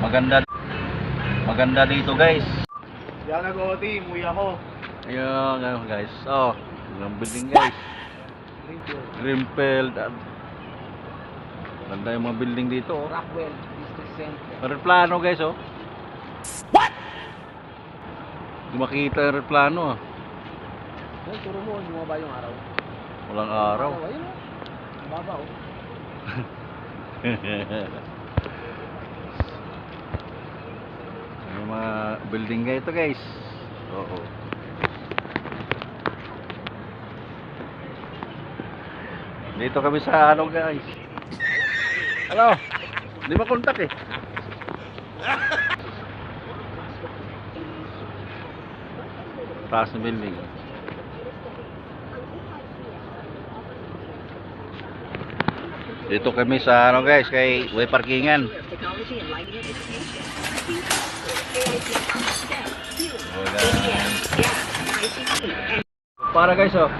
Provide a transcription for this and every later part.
Maganda. Maganda dito, guys. Yan nag-OT, umuwi ako. Ayun, guys. Oh, ang building, guys. Greenfield. Ganda yung mga building dito, oh. Rockwell Business Center. Aeroplano, guys, oh. What? Hindi makita yung aeroplano, ah. Ay, turo mo, bumaba yung araw. Walang araw. Ayun, baba, oh. Yung mga building guys ito, guys. Oo. Dito kami sa ano, guys. Hello. Hindi makontak eh. Taas na building. Dito kami sa ano, guys, kay way parkingan. Para, guys, oh.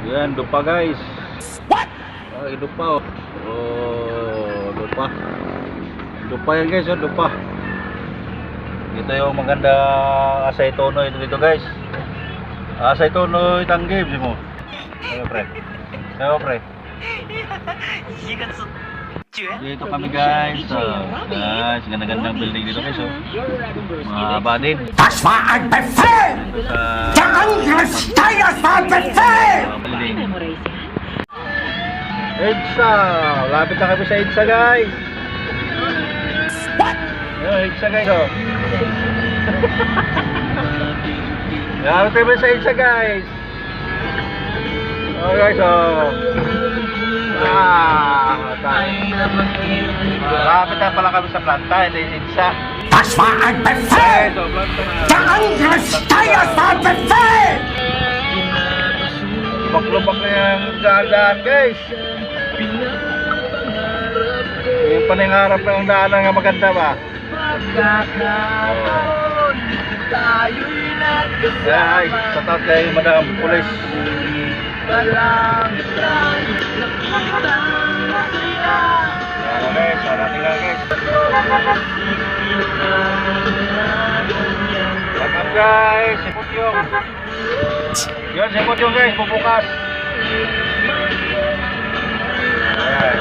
Yan, dupa, guys. What? Ay, dupa, oh. Oh, dupa. Dupa yan, guys, oh, dupa. Dito yung maganda Asay Tonoy dito, guys. Asay Tonoy tanggib mo. Ayo, pre. Ayo, pre. Dito kami, guys. Guys, ganda-gandang building dito, guys, oh. Mga badin. Das war ein Befehl! Der Angriff Steiners war ein Befehl! EDSA! Lapit na kami sa EDSA, guys. What? Yo, EDSA, guys, oh. Lapit kami sa EDSA, guys. Oh, guys, oh. Lapit na pala kami sa planta, hindi EDSA. Das war ein Befehl! So, planta na. Der Angriff Steiners war ein Befehl! Lubak-lubak na yung daan, guys. Yung paningarap na yung daan nga maganda ba? Guys, sa taot kay Madam Police. Guys, harating lang, guys. What's up, guys? Sipot yung. Yun, sipot yung, guys. Bubukas. Ayan.